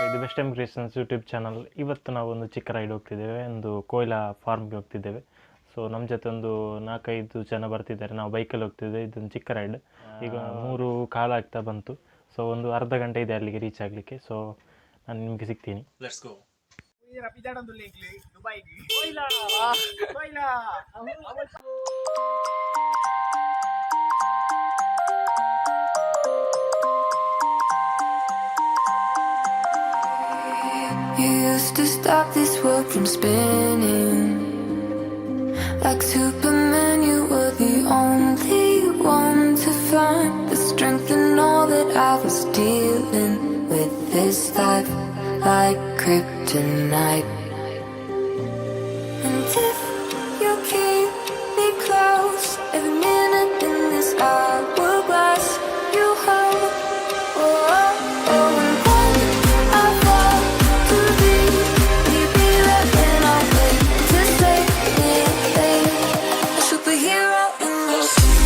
ಇದು best time creations YouTube channel. ಇವತ್ತು ನಾವು ಒಂದು ಚಿಕ್ಕ ರೈಡ್ ಹೋಗ್ತಿದ್ದೇವೆ, ಒಂದು ಕೊಯ್ಲಾ ಫಾರ್ಮ್ಗೆ ಹೋಗ್ತಿದ್ದೇವೆ. ಸೊ ನಮ್ಮ ಜೊತೆ ಒಂದು 4-5 ಜನ ಬರ್ತಿದ್ದಾರೆ. ನಾವು ಬೈಕಲ್ಲಿ ಹೋಗ್ತಿದ್ದೇವೆ. ಇದೊಂದು ಚಿಕ್ಕ ರೈಡ್. ಈಗ 3 ಕಾಲ ಆಗ್ತಾ ಬಂತು. ಸೊ ಒಂದು ಅರ್ಧ ಗಂಟೆ ಇದೆ ಅಲ್ಲಿಗೆ ರೀಚ್ ಆಗಲಿಕ್ಕೆ. ಸೊ ನಾನು ನಿಮಗೆ ಸಿಗ್ತೀನಿ. Let's go. You used to stop this world from spinning. Like Superman, you were the only one to find the strength in all that I was dealing with. This life like kryptonite. And if you keep me close, every minute in this hourglass you hold. Oh, oh, oh, and when I fall to thee, you be right when I wait to save me, a superhero in your sleep.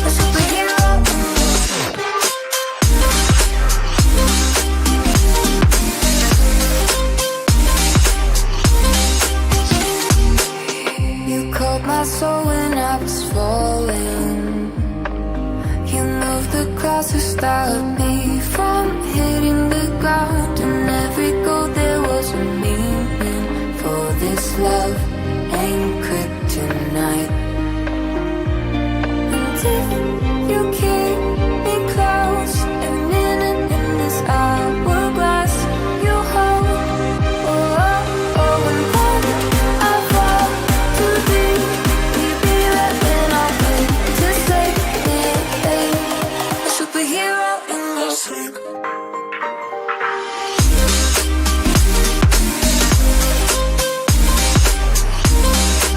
A superhero in your sleep. You called my soul when I was falling. You moved the clouds to stop me from hitting the ground. And every goal there was a meaning. For this love ain't kryptonite. And if you keep me close, every minute in this hourglass you hold. Oh, oh, oh, and when I fall to thee, you be right when I wait to save me, a superhero in your sleep.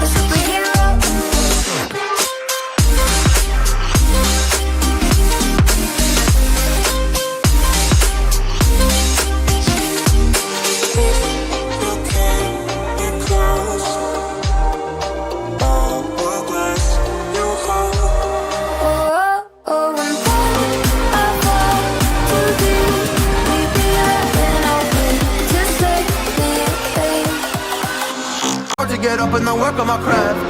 A superhero in your sleep. Oh, oh, oh, and when I fall to thee, you be right when I wait to save me, Hard to get up and I work on my craft.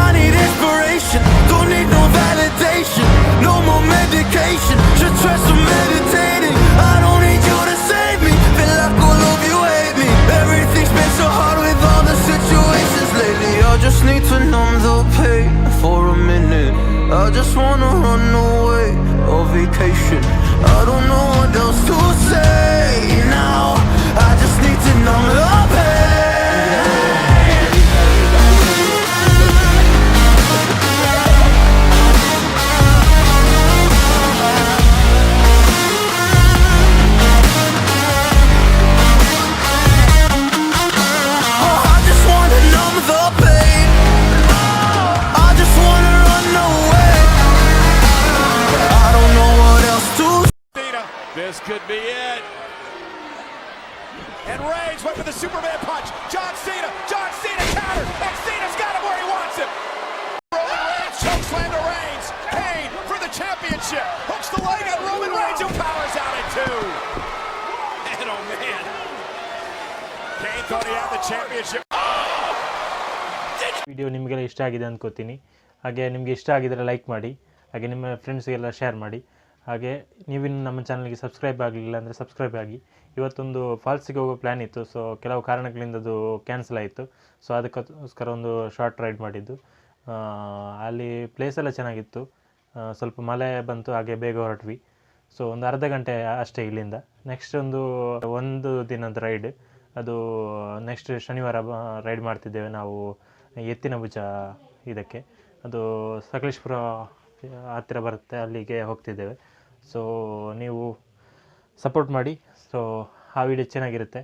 I need inspiration, don't need no validation, no more medication, should try some meditating. I don't need you to save me, feel like all of you hate me. Everything's been so hard with all the situations lately. I just need to numb the pain for a minute. I just wanna run away on vacation. I don't know what else to say now. I just need to numb the pain. Oh, I just wanna numb the pain. I just wanna run away. I don't know what else to This could be it. And Reigns went for the Superman punch. John Cena countered, and Cena's got him where he wants him. Roman Reigns chokeslam to Reigns. Kane for the championship. Hooks the leg on Roman Reigns, who powers out at 2. And oh man, Kane thought he had the championship. Video ನಿಮಗೆಲ್ಲ ಇಷ್ಟ ಆಗಿದೆ ಅಂದ್ಕೋತೀನಿ. ಹಾಗೆ ನಿಮಗೆ ಇಷ್ಟ ಆಗಿದ್ದರೆ like ಮಾಡಿ, ಹಾಗೆ ನಿಮ್ಮ ಫ್ರೆಂಡ್ಸ್ಗೆಲ್ಲ ಶೇರ್ ಮಾಡಿ. ಹಾಗೆ ನೀವಿನ್ನು ನಮ್ಮ ಚಾನಲ್ಗೆ ಸಬ್ಸ್ಕ್ರೈಬ್ ಆಗಲಿಲ್ಲ ಅಂದರೆ ಸಬ್ಸ್ಕ್ರೈಬ್ ಆಗಿ. ಇವತ್ತೊಂದು ಫಾಲ್ಸಿಗೆ ಹೋಗೋ ಪ್ಲ್ಯಾನ್ ಇತ್ತು. ಸೊ ಕೆಲವು ಕಾರಣಗಳಿಂದ ಅದು ಕ್ಯಾನ್ಸಲ್ ಆಯಿತು. ಸೊ ಅದಕ್ಕೋಸ್ಕರ ಒಂದು ಶಾರ್ಟ್ ರೈಡ್ ಮಾಡಿದ್ದು. ಅಲ್ಲಿ ಪ್ಲೇಸೆಲ್ಲ ಚೆನ್ನಾಗಿತ್ತು. ಸ್ವಲ್ಪ ಮಳೆ ಬಂತು, ಹಾಗೆ ಬೇಗ ಹೊರಟ್ವಿ. ಸೊ ಒಂದು ಅರ್ಧ ಗಂಟೆ ಅಷ್ಟೇ ಇಲ್ಲಿಂದ. ನೆಕ್ಸ್ಟ್ ಒಂದು ದಿನದ ರೈಡ್, ಅದು ನೆಕ್ಸ್ಟ್ ಶನಿವಾರ ರೈಡ್ ಮಾಡ್ತಿದ್ದೇವೆ ನಾವು ಎತ್ತಿನ ಭುಜ ಇದಕ್ಕೆ. ಅದು ಸಕಲೇಶ್ಪುರ ಹತ್ತಿರ ಬರುತ್ತೆ, ಅಲ್ಲಿಗೆ ಹೋಗ್ತಿದ್ದೇವೆ. ಸೊ ನೀವು ಸಪೋರ್ಟ್ ಮಾಡಿ. ಸೊ ಆ ವಿಡಿಯೋ ಚೆನ್ನಾಗಿರುತ್ತೆ.